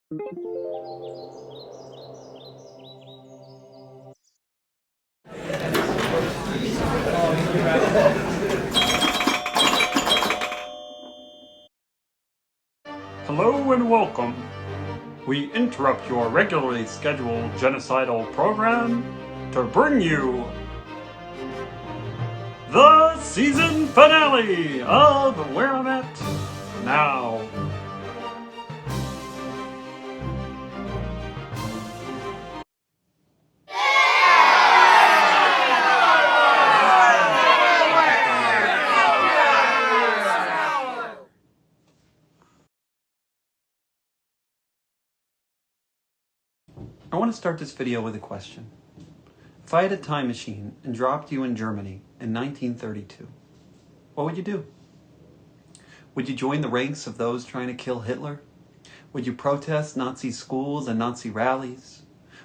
Hello and welcome. We interrupt your regularly scheduled genocidal program to bring you the season finale of Where I'm At Now. I want to start this video with a question. If I had a time machine and dropped you in Germany in 1932, what would you do? Would you join the ranks of those trying to kill Hitler? Would you protest Nazi schools and Nazi rallies?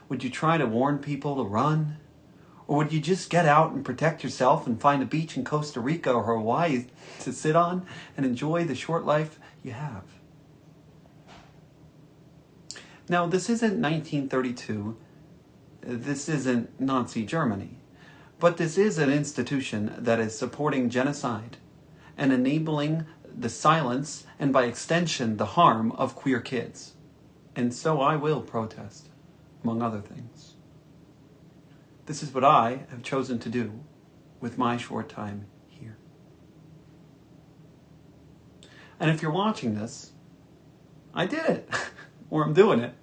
Would you try to warn people to run? Or would you just get out and protect yourself and find a beach in Costa Rica or Hawaii to sit on and enjoy the short life you have? Now, this isn't 1932. This isn't Nazi Germany. But this is an institution that is supporting genocide and enabling the silence and, by extension, the harm of queer kids. And so I will protest, among other things. This is what I have chosen to do with my short time here. And if you're watching this, I did it. Or I'm doing it.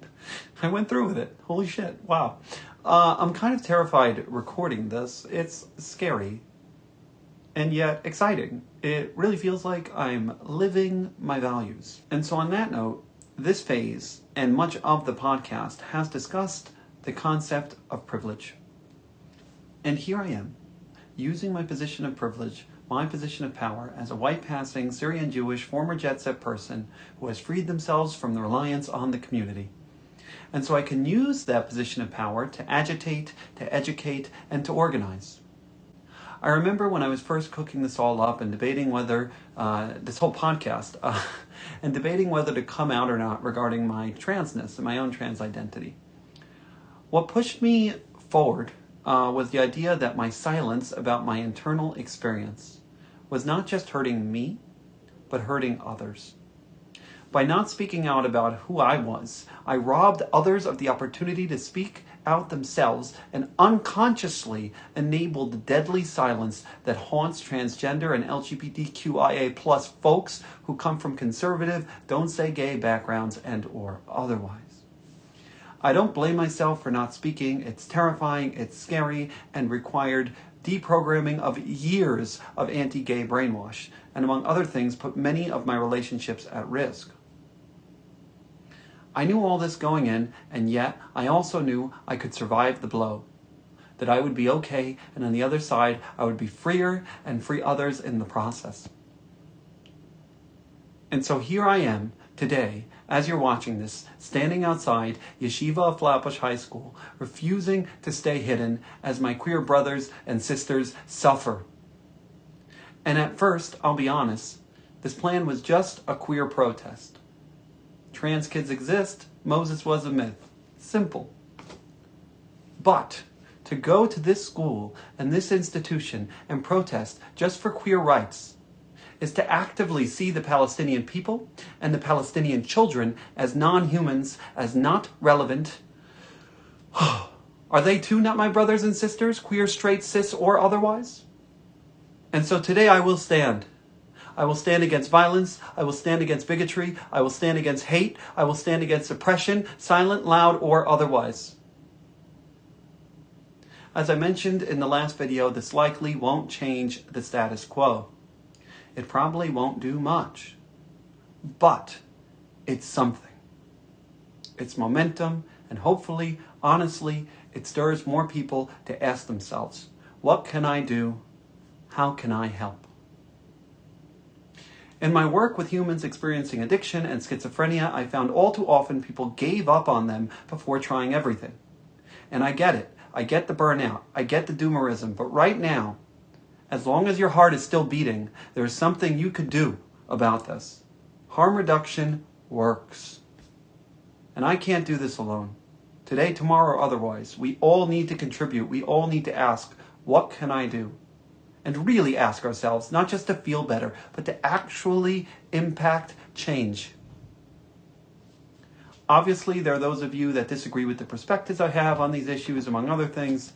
I went through with it. Holy shit. Wow. I'm kind of terrified recording this. It's scary and yet exciting. It really feels like I'm living my values. And so on that note, this phase and much of the podcast has discussed the concept of privilege. And here I am, using my position of privilege, my position of power as a white-passing Syrian Jewish former jet-set person who has freed themselves from the reliance on the community. And so I can use that position of power to agitate, to educate, and to organize. I remember when I was first cooking this all up and debating whether, this whole podcast, and debating whether to come out or not regarding my transness and my own trans identity. What pushed me forward was the idea that my silence about my internal experience was not just hurting me, but hurting others. By not speaking out about who I was, I robbed others of the opportunity to speak out themselves and unconsciously enabled the deadly silence that haunts transgender and LGBTQIA+ folks who come from conservative, don't say gay backgrounds and or otherwise. I don't blame myself for not speaking. It's terrifying, it's scary, and required deprogramming of years of anti-gay brainwash, and among other things, put many of my relationships at risk. I knew all this going in, and yet I also knew I could survive the blow, that I would be okay, and on the other side, I would be freer and free others in the process. And so here I am today, as you're watching this, standing outside Yeshiva of Flatbush High School, refusing to stay hidden as my queer brothers and sisters suffer. And at first, I'll be honest, this plan was just a queer protest. Trans kids exist, Moses was a myth. Simple. But to go to this school and this institution and protest just for queer rights is to actively see the Palestinian people and the Palestinian children as non-humans, as not relevant. Are they too not my brothers and sisters, queer, straight, cis, or otherwise? And so today I will stand. I will stand against violence. I will stand against bigotry. I will stand against hate. I will stand against suppression, silent, loud, or otherwise. As I mentioned in the last video, this likely won't change the status quo. It probably won't do much. But it's something. It's momentum, and hopefully, honestly, it stirs more people to ask themselves, what can I do? How can I help? In my work with humans experiencing addiction and schizophrenia, I found all too often people gave up on them before trying everything. And I get it. I get the burnout. I get the doomerism. But right now, as long as your heart is still beating, there is something you could do about this. Harm reduction works. And And I can't do this alone. Today, tomorrow, or otherwise, we all need to contribute. We all need to ask, what can I do? And really ask ourselves, not just to feel better, but to actually impact change. Obviously, there are those of you that disagree with the perspectives I have on these issues, among other things,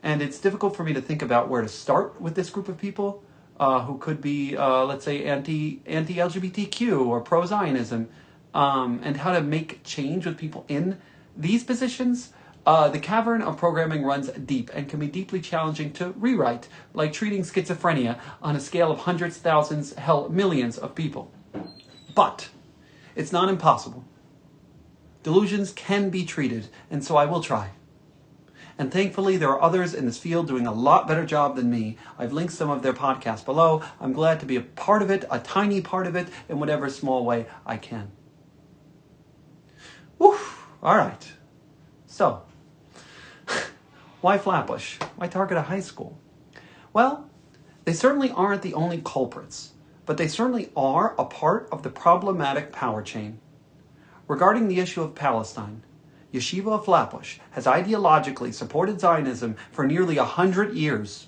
and it's difficult for me to think about where to start with this group of people who could be, let's say, anti-LGBTQ or pro-Zionism, and how to make change with people in these positions. The cavern of programming runs deep and can be deeply challenging to rewrite, like treating schizophrenia on a scale of hundreds, thousands, hell, millions of people. But it's not impossible. Delusions can be treated, and so I will try. And thankfully, there are others in this field doing a lot better job than me. I've linked some of their podcasts below. I'm glad to be a part of it, a tiny part of it, in whatever small way I can. Whew, all right. So, why Flatbush? Why target a high school? Well, they certainly aren't the only culprits, but they certainly are a part of the problematic power chain. Regarding the issue of Palestine, Yeshiva of Flatbush has ideologically supported Zionism for nearly 100 years.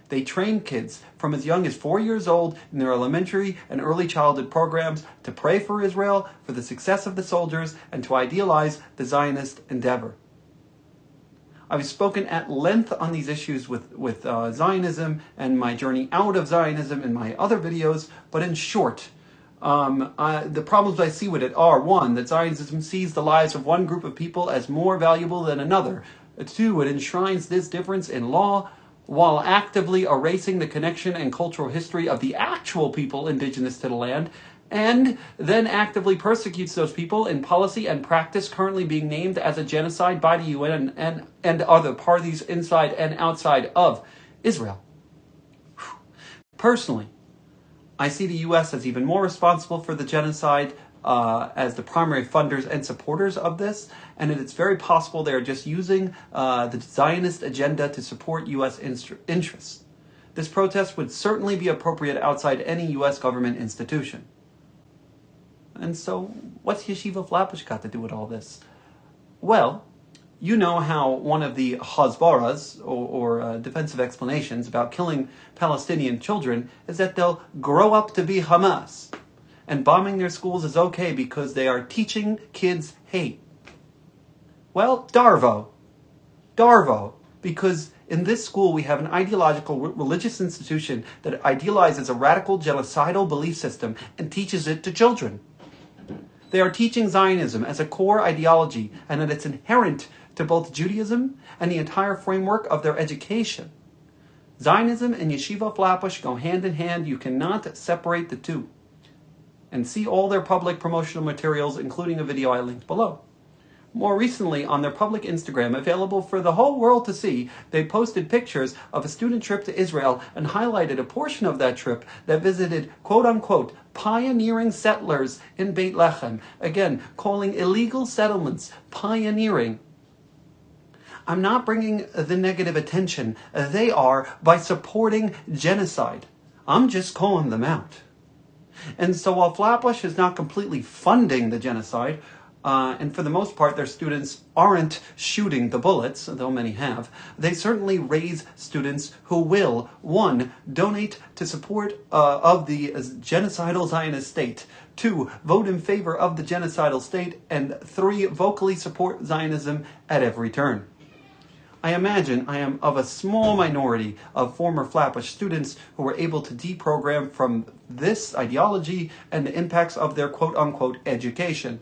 They train kids from as young as 4 years old in their elementary and early childhood programs to pray for Israel, for the success of the soldiers, and to idealize the Zionist endeavor. I've spoken at length on these issues with Zionism and my journey out of Zionism in my other videos, but in short, the problems I see with it are, 1, that Zionism sees the lives of one group of people as more valuable than another. 2, it enshrines this difference in law while actively erasing the connection and cultural history of the actual people indigenous to the land, and then actively persecutes those people in policy and practice currently being named as a genocide by the UN and other parties inside and outside of Israel. Personally, I see the U.S. as even more responsible for the genocide as the primary funders and supporters of this, and it's very possible they are just using the Zionist agenda to support U.S. interests. This protest would certainly be appropriate outside any U.S. government institution. And so, what's Yeshiva Flatbush got to do with all this? Well, you know how one of the Hasbaras, or defensive explanations about killing Palestinian children, is that they'll grow up to be Hamas. And bombing their schools is okay because they are teaching kids hate. Well, Darvo, because in this school we have an ideological religious institution that idealizes a radical genocidal belief system and teaches it to children. They are teaching Zionism as a core ideology and that it's inherent to both Judaism and the entire framework of their education. Zionism and Yeshiva Flatbush go hand in hand. You cannot separate the two. And see all their public promotional materials, including a video I linked below. More recently, on their public Instagram, available for the whole world to see, they posted pictures of a student trip to Israel and highlighted a portion of that trip that visited, quote-unquote, pioneering settlers in Beit Lechem. Again, calling illegal settlements pioneering. I'm not bringing the negative attention. They are by supporting genocide. I'm just calling them out. And so while Flatbush is not completely funding the genocide, and for the most part their students aren't shooting the bullets, though many have, they certainly raise students who will, 1, donate to support of the genocidal Zionist state, 2, vote in favor of the genocidal state, and 3, vocally support Zionism at every turn. I imagine I am of a small minority of former Flatbush students who were able to deprogram from this ideology and the impacts of their quote-unquote education.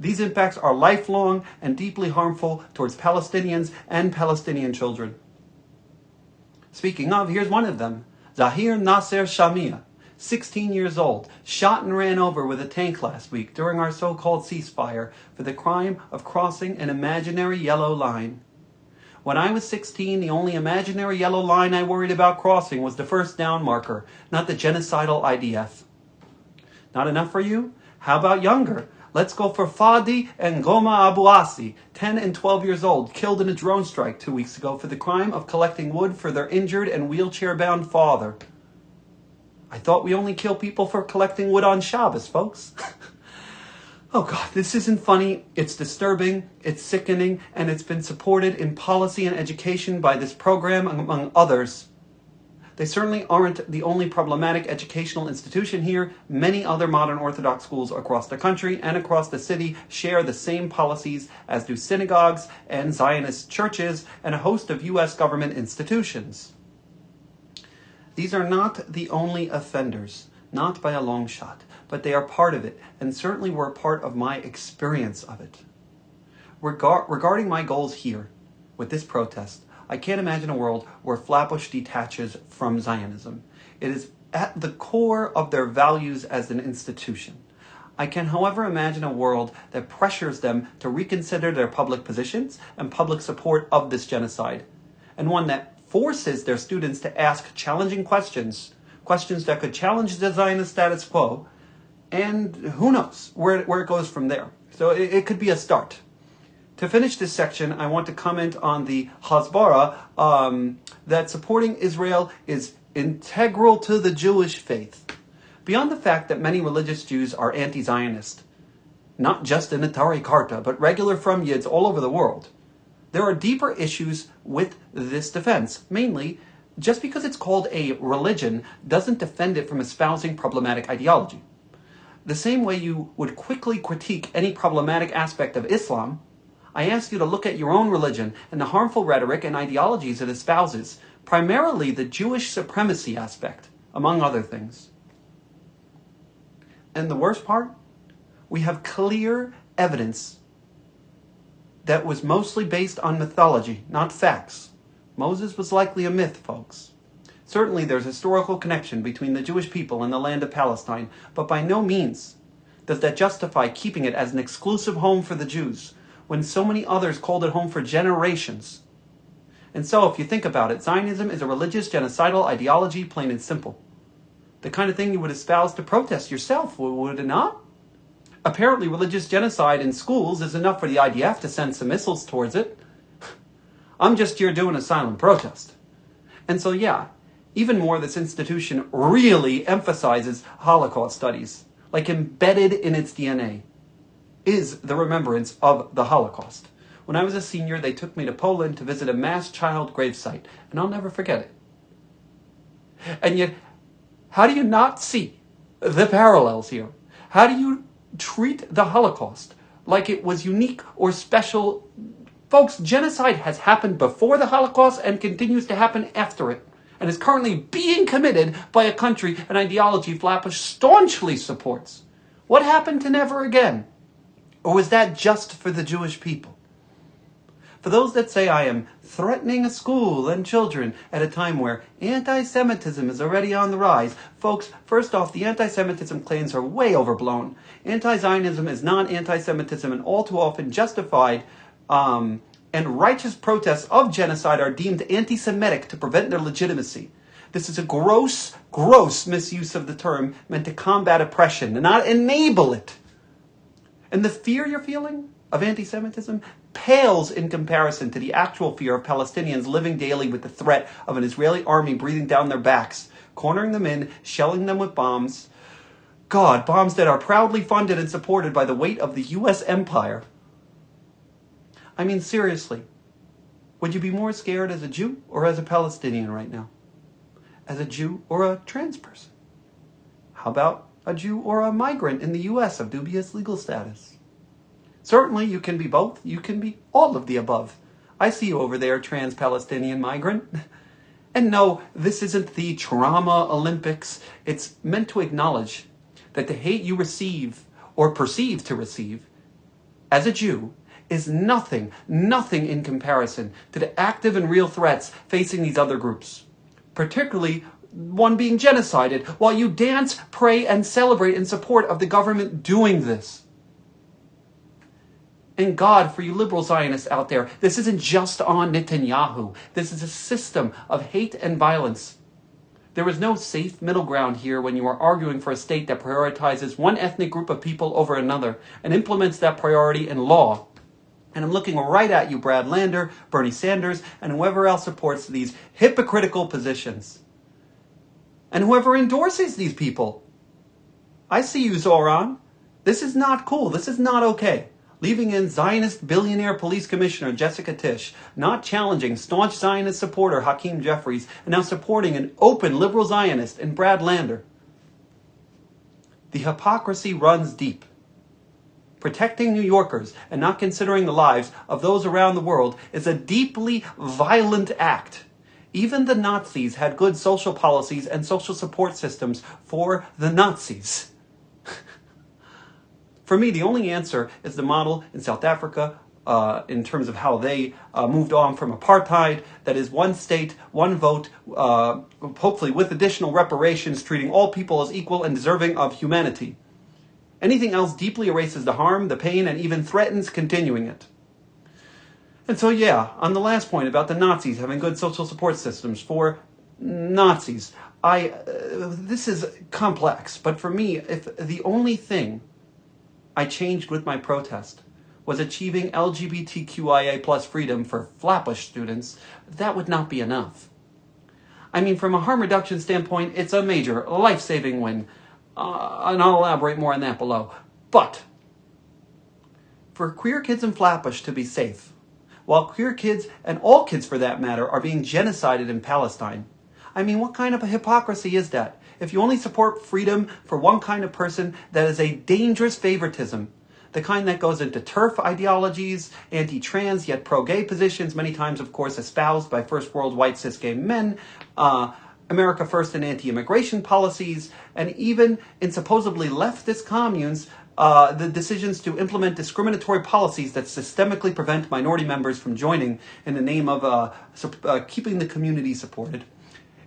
These impacts are lifelong and deeply harmful towards Palestinians and Palestinian children. Speaking of, here's one of them. Zahir Nasser Shamia, 16 years old, shot and ran over with a tank last week during our so-called ceasefire for the crime of crossing an imaginary yellow line. When I was 16, the only imaginary yellow line I worried about crossing was the first down marker, not the genocidal IDF. Not enough for you? How about younger? Let's go for Fadi and Goma Abuasi, 10 and 12 years old, killed in a drone strike 2 weeks ago for the crime of collecting wood for their injured and wheelchair-bound father. I thought we only kill people for collecting wood on Shabbos, folks. Oh God, this isn't funny, it's disturbing, it's sickening, and it's been supported in policy and education by this program, among others. They certainly aren't the only problematic educational institution here. Many other modern Orthodox schools across the country and across the city share the same policies as do synagogues and Zionist churches and a host of U.S. government institutions. These are not the only offenders, not by a long shot, but they are part of it, and certainly were a part of my experience of it. Regarding my goals here, with this protest, I can't imagine a world where Flatbush detaches from Zionism. It is at the core of their values as an institution. I can, however, imagine a world that pressures them to reconsider their public positions and public support of this genocide, and one that forces their students to ask challenging questions that could challenge the Zionist status quo, and who knows where it goes from there. So it could be a start. To finish this section, I want to comment on the Hasbara that supporting Israel is integral to the Jewish faith. Beyond the fact that many religious Jews are anti-Zionist, not just in Atari Karta, but regular from Yids all over the world, there are deeper issues with this defense. Mainly, just because it's called a religion doesn't defend it from espousing problematic ideology. The same way you would quickly critique any problematic aspect of Islam, I ask you to look at your own religion and the harmful rhetoric and ideologies it espouses, primarily the Jewish supremacy aspect, among other things. And the worst part? We have clear evidence that was mostly based on mythology, not facts. Moses was likely a myth, folks. Certainly there's historical connection between the Jewish people and the land of Palestine, but by no means does that justify keeping it as an exclusive home for the Jews, when so many others called it home for generations. And so, if you think about it, Zionism is a religious genocidal ideology, plain and simple. The kind of thing you would espouse to protest yourself, would it not? Apparently, religious genocide in schools is enough for the IDF to send some missiles towards it. I'm just here doing a silent protest. And so, yeah, even more, this institution really emphasizes Holocaust studies, like embedded in its DNA is the remembrance of the Holocaust. When I was a senior, they took me to Poland to visit a mass child gravesite, and I'll never forget it. And yet, how do you not see the parallels here? How do you treat the Holocaust like it was unique or special? Folks, genocide has happened before the Holocaust and continues to happen after it, and is currently being committed by a country and ideology Flatbush staunchly supports. What happened to never again? Or was that just for the Jewish people? For those that say I am threatening a school and children at a time where anti-Semitism is already on the rise, folks, first off, the anti-Semitism claims are way overblown. Anti-Zionism is not anti-Semitism, and all too often justified and righteous protests of genocide are deemed anti-Semitic to prevent their legitimacy. This is a gross, gross misuse of the term meant to combat oppression and not enable it. And the fear you're feeling of anti-Semitism pales in comparison to the actual fear of Palestinians living daily with the threat of an Israeli army breathing down their backs, cornering them in, shelling them with bombs. God, bombs that are proudly funded and supported by the weight of the U.S. empire. I mean, seriously, would you be more scared as a Jew or as a Palestinian right now? As a Jew or a trans person? How about a Jew or a migrant in the U.S. of dubious legal status? Certainly, you can be both. You can be all of the above. I see you over there, trans-Palestinian migrant. And no, this isn't the trauma Olympics. It's meant to acknowledge that the hate you receive or perceive to receive as a Jew is nothing in comparison to the active and real threats facing these other groups, particularly one being genocided, while you dance, pray, and celebrate in support of the government doing this. And God, for you liberal Zionists out there, this isn't just on Netanyahu. This is a system of hate and violence. There is no safe middle ground here when you are arguing for a state that prioritizes one ethnic group of people over another and implements that priority in law. And I'm looking right at you, Brad Lander, Bernie Sanders, and whoever else supports these hypocritical positions. And whoever endorses these people. I see you, Zohran. This is not cool. This is not okay. Leaving in Zionist billionaire police commissioner Jessica Tisch, not challenging staunch Zionist supporter Hakeem Jeffries, and now supporting an open liberal Zionist in Brad Lander. The hypocrisy runs deep. Protecting New Yorkers and not considering the lives of those around the world is a deeply violent act. Even the Nazis had good social policies and social support systems for the Nazis. For me, the only answer is the model in South Africa in terms of how they moved on from apartheid. That is one state, one vote, hopefully with additional reparations, treating all people as equal and deserving of humanity. Anything else deeply erases the harm, the pain, and even threatens continuing it. And so, yeah, on the last point about the Nazis having good social support systems for Nazis, this is complex. But for me, if the only thing I changed with my protest was achieving LGBTQIA plus freedom for Flatbush students, that would not be enough. I mean, from a harm reduction standpoint, it's a major life-saving win. And I'll elaborate more on that below. But for queer kids in Flatbush to be safe, while queer kids, and all kids for that matter, are being genocided in Palestine, I mean, what kind of a hypocrisy is that? If you only support freedom for one kind of person, that is a dangerous favoritism. The kind that goes into TERF ideologies, anti-trans yet pro-gay positions, many times, of course, espoused by first world white cis gay men, America First and anti-immigration policies, and even in supposedly leftist communes, the decisions to implement discriminatory policies that systemically prevent minority members from joining in the name of keeping the community supported.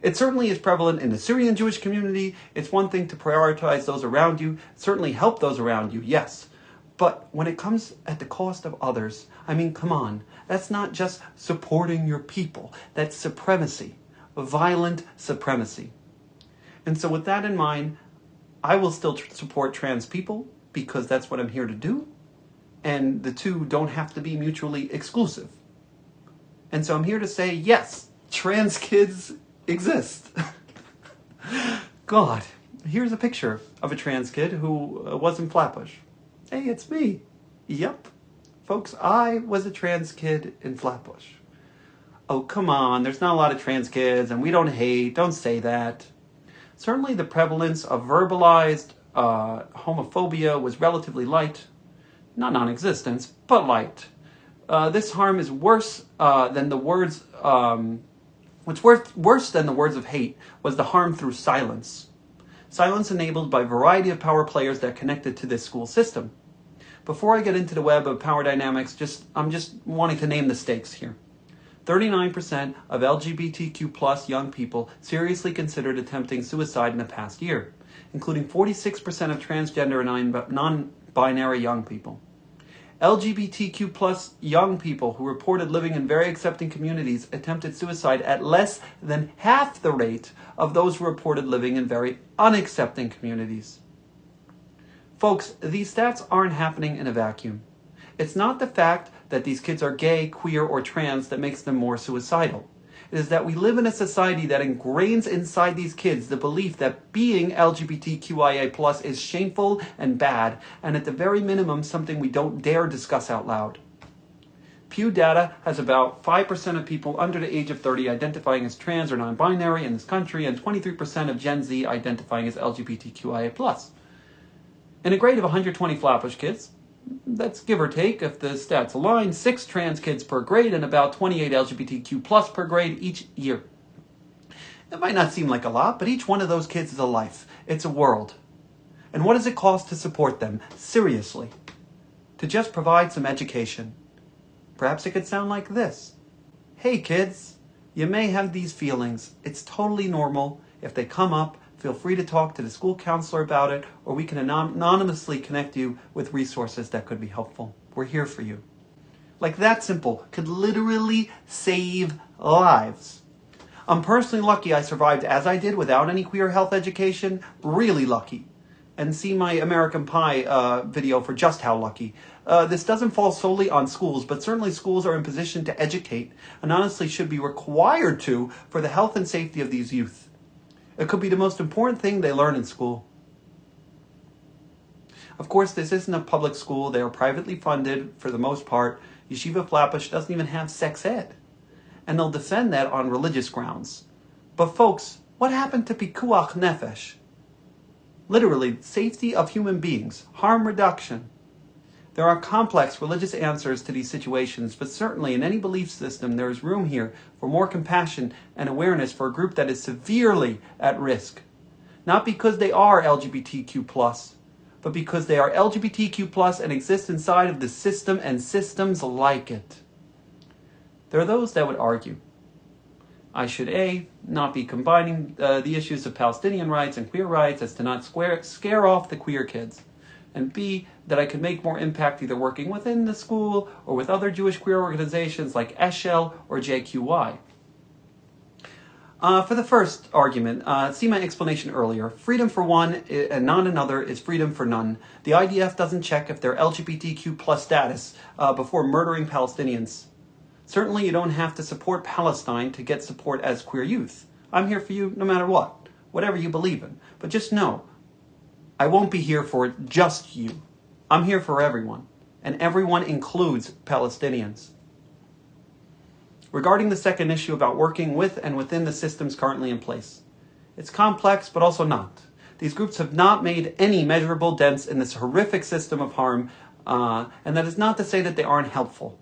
It certainly is prevalent in the Syrian Jewish community. It's one thing to prioritize those around you, certainly help those around you, yes. But when it comes at the cost of others, I mean, come on. That's not just supporting your people. That's supremacy, violent supremacy. And so with that in mind, I will still support trans people because that's what I'm here to do. And the two don't have to be mutually exclusive. And so I'm here to say, yes, trans kids exist. God, here's a picture of a trans kid who was in Flatbush. Hey, it's me. Yep. Folks, I was a trans kid in Flatbush. Oh, come on. There's not a lot of trans kids, and we don't hate. Don't say that. Certainly the prevalence of verbalized homophobia was relatively light. Not non-existent, but light. This harm is worse than the words... What's worse than the words of hate was the harm through silence. Silence enabled by a variety of power players that connected to this school system. Before I get into the web of power dynamics, I'm just wanting to name the stakes here. 39% of LGBTQ plus young people seriously considered attempting suicide in the past year, including 46% of transgender and non-binary young people. LGBTQ plus young people who reported living in very accepting communities attempted suicide at less than half the rate of those who reported living in very unaccepting communities. Folks, these stats aren't happening in a vacuum. It's not the fact that these kids are gay, queer, or trans that makes them more suicidal. It is that we live in a society that ingrains inside these kids the belief that being LGBTQIA+ is shameful and bad, and at the very minimum, something we don't dare discuss out loud. Pew data has about 5% of people under the age of 30 identifying as trans or non-binary in this country, and 23% of Gen Z identifying as LGBTQIA+. In a grade of 120 Flatbush kids, that's give or take, if the stats align, 6 trans kids per grade and about 28 LGBTQ+ per grade each year. It might not seem like a lot, but each one of those kids is a life. It's a world. And what does it cost to support them? Seriously. To just provide some education. Perhaps it could sound like this. Hey kids, you may have these feelings. It's totally normal. If they come up, feel free to talk to the school counselor about it, or we can anonymously connect you with resources that could be helpful. We're here for you. Like that simple, could literally save lives. I'm personally lucky I survived as I did without any queer health education. Really lucky. And see my American Pie video for just how lucky. This doesn't fall solely on schools, but certainly schools are in position to educate, and honestly should be required to, for the health and safety of these youth. It could be the most important thing they learn in school. Of course, this isn't a public school. They are privately funded for the most part. Yeshiva Flatbush doesn't even have sex ed. And they'll defend that on religious grounds. But folks, what happened to pikuach nefesh? Literally, safety of human beings, harm reduction. There are complex religious answers to these situations, but certainly in any belief system there is room here for more compassion and awareness for a group that is severely at risk. Not because they are LGBTQ+, but because they are LGBTQ+ and exist inside of the system and systems like it. There are those that would argue I should A, not be combining the issues of Palestinian rights and queer rights as to not scare off the queer kids, and B, that I could make more impact either working within the school or with other Jewish queer organizations like Eshel or JQY. For the first argument, see my explanation earlier. Freedom for one and not another is freedom for none. The IDF doesn't check if they're LGBTQ+ status before murdering Palestinians. Certainly you don't have to support Palestine to get support as queer youth. I'm here for you no matter what, whatever you believe in. But just know, I won't be here for just you. I'm here for everyone, and everyone includes Palestinians. Regarding the second issue about working with and within the systems currently in place, it's complex but also not. These groups have not made any measurable dents in this horrific system of harm, and that is not to say that they aren't helpful.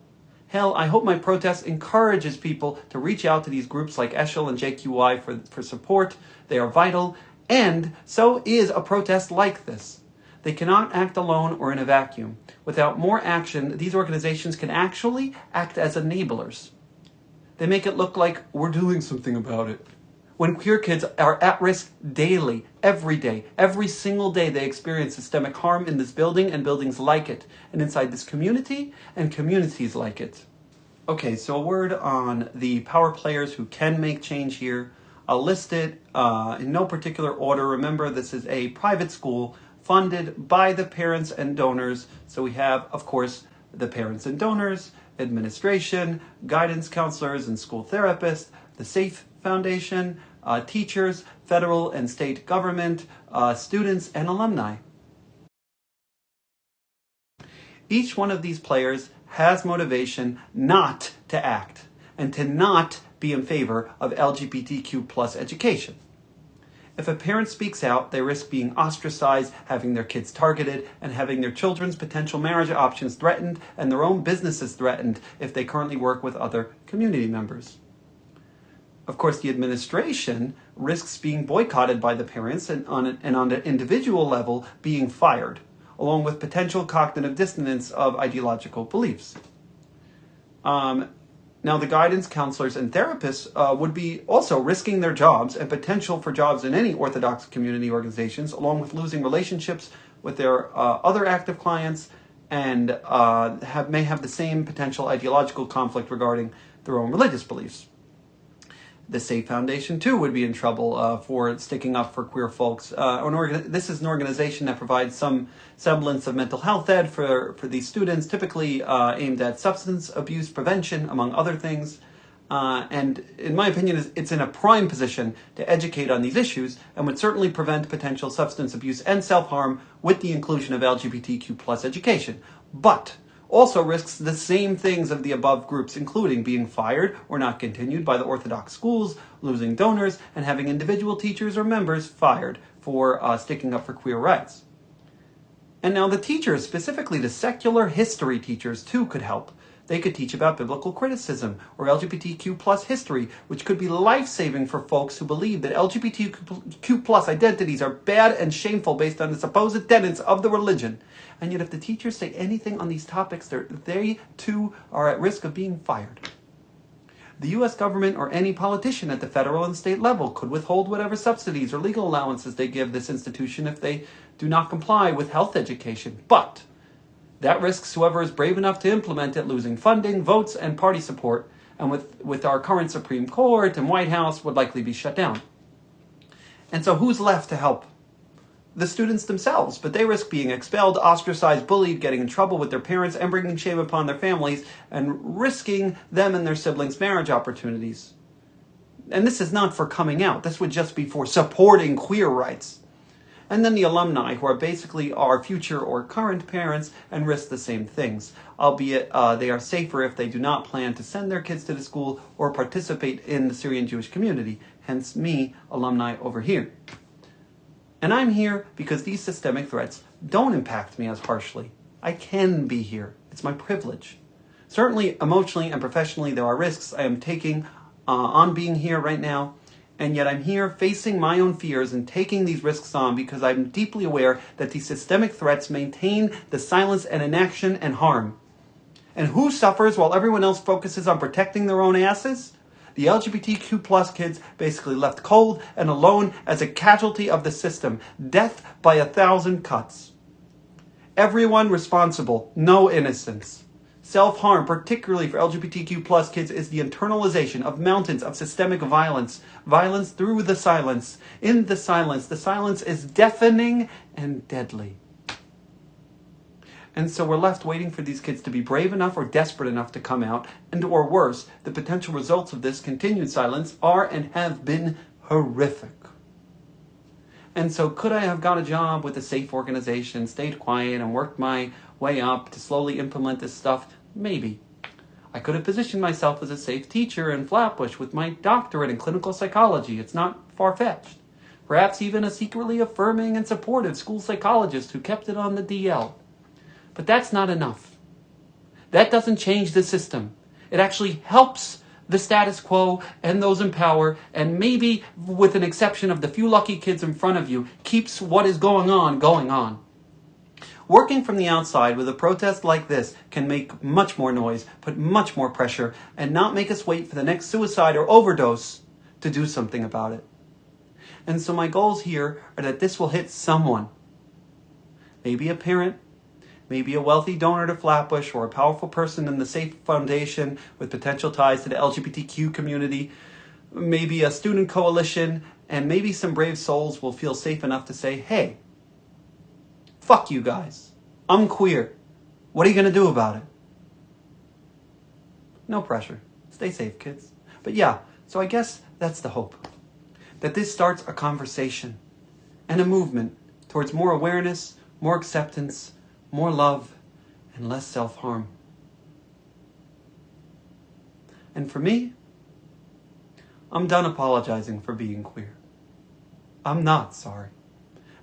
Hell, I hope my protest encourages people to reach out to these groups like Eshel and JQY for support. They are vital, and so is a protest like this. They cannot act alone or in a vacuum. Without more action, these organizations can actually act as enablers. They make it look like we're doing something about it. When queer kids are at risk daily, every day, every single day they experience systemic harm in this building and buildings like it, and inside this community and communities like it. Okay, so a word on the power players who can make change here. I'll list it in no particular order. Remember, this is a private school funded by the parents and donors. So we have, of course, the parents and donors, administration, guidance counselors and school therapists, the SAFE Foundation, teachers, federal and state government, students, and alumni. Each one of these players has motivation not to act and to not be in favor of LGBTQ+ education. If a parent speaks out, they risk being ostracized, having their kids targeted, and having their children's potential marriage options threatened and their own businesses threatened if they currently work with other community members. Of course, the administration risks being boycotted by the parents and on an individual level being fired, along with potential cognitive dissonance of ideological beliefs. Now, the guidance counselors and therapists would be also risking their jobs and potential for jobs in any Orthodox community organizations, along with losing relationships with their other active clients and may have the same potential ideological conflict regarding their own religious beliefs. The SAFE Foundation, too, would be in trouble for sticking up for queer folks. This is an organization that provides some semblance of mental health ed for these students, typically aimed at substance abuse prevention, among other things. And in my opinion, it's in a prime position to educate on these issues and would certainly prevent potential substance abuse and self-harm with the inclusion of LGBTQ+ education. But also risks the same things of the above groups, including being fired or not continued by the Orthodox schools, losing donors, and having individual teachers or members fired for sticking up for queer rights. And now the teachers, specifically the secular history teachers, too could help. They could teach about biblical criticism or LGBTQ+ history, which could be life-saving for folks who believe that LGBTQ+ identities are bad and shameful based on the supposed tenets of the religion. And yet if the teachers say anything on these topics, they too are at risk of being fired. The U.S. government or any politician at the federal and state level could withhold whatever subsidies or legal allowances they give this institution if they do not comply with health education. But that risks whoever is brave enough to implement it losing funding, votes, and party support, and with our current Supreme Court and White House would likely be shut down. And so who's left to help? The students themselves, but they risk being expelled, ostracized, bullied, getting in trouble with their parents, and bringing shame upon their families, and risking them and their siblings' marriage opportunities. And this is not for coming out. This would just be for supporting queer rights. And then the alumni, who are basically our future or current parents and risk the same things, albeit they are safer if they do not plan to send their kids to the school or participate in the Syrian Jewish community, hence me, alumni over here. And I'm here because these systemic threats don't impact me as harshly. I can be here. It's my privilege. Certainly, emotionally and professionally, there are risks I am taking on being here right now, and yet I'm here facing my own fears and taking these risks on because I'm deeply aware that these systemic threats maintain the silence and inaction and harm. And who suffers while everyone else focuses on protecting their own asses? The LGBTQ plus kids basically left cold and alone as a casualty of the system. Death by 1,000 cuts. Everyone responsible, no innocence. Self-harm, particularly for LGBTQ plus kids, is the internalization of mountains of systemic violence. Violence through the silence. In the silence is deafening and deadly. And so we're left waiting for these kids to be brave enough or desperate enough to come out, and or worse, the potential results of this continued silence are and have been horrific. And so could I have got a job with a safe organization, stayed quiet, and worked my way up to slowly implement this stuff? Maybe. I could have positioned myself as a safe teacher in Flatbush with my doctorate in clinical psychology. It's not far-fetched. Perhaps even a secretly affirming and supportive school psychologist who kept it on the DL. But that's not enough. That doesn't change the system. It actually helps the status quo and those in power, and maybe, with an exception of the few lucky kids in front of you, keeps what is going on. Working from the outside with a protest like this can make much more noise, put much more pressure, and not make us wait for the next suicide or overdose to do something about it. And so my goals here are that this will hit someone. Maybe a parent, maybe a wealthy donor to Flatbush, or a powerful person in the Safe Foundation with potential ties to the LGBTQ community, maybe a student coalition, and maybe some brave souls will feel safe enough to say, hey, fuck you guys. I'm queer. What are you going to do about it? No pressure. Stay safe, kids. But yeah, so I guess that's the hope. That this starts a conversation and a movement towards more awareness, more acceptance, more love, and less self-harm. And for me, I'm done apologizing for being queer. I'm not sorry.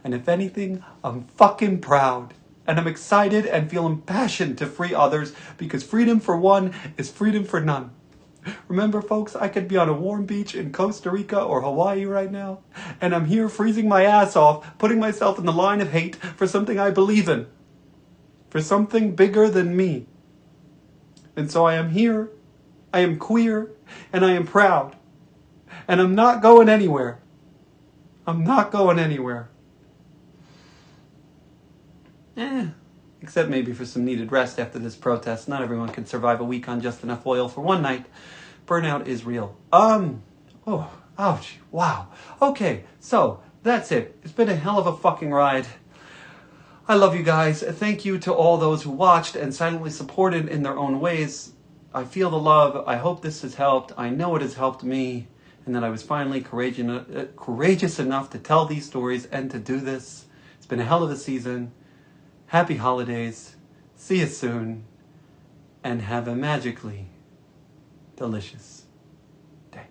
And if anything, I'm fucking proud. And I'm excited and feel impassioned to free others, because freedom for one is freedom for none. Remember, folks, I could be on a warm beach in Costa Rica or Hawaii right now, and I'm here freezing my ass off, putting myself in the line of hate for something I believe in. For something bigger than me. And so I am here, I am queer, and I am proud. And I'm not going anywhere. I'm not going anywhere. Except maybe for some needed rest after this protest. Not everyone can survive a week on just enough oil for one night. Burnout is real. Oh, ouch, wow. Okay, so that's it. It's been a hell of a fucking ride. I love you guys. Thank you to all those who watched and silently supported in their own ways. I feel the love. I hope this has helped. I know it has helped me, and that I was finally courageous enough to tell these stories and to do this. It's been a hell of a season. Happy holidays. See you soon. And have a magically delicious day.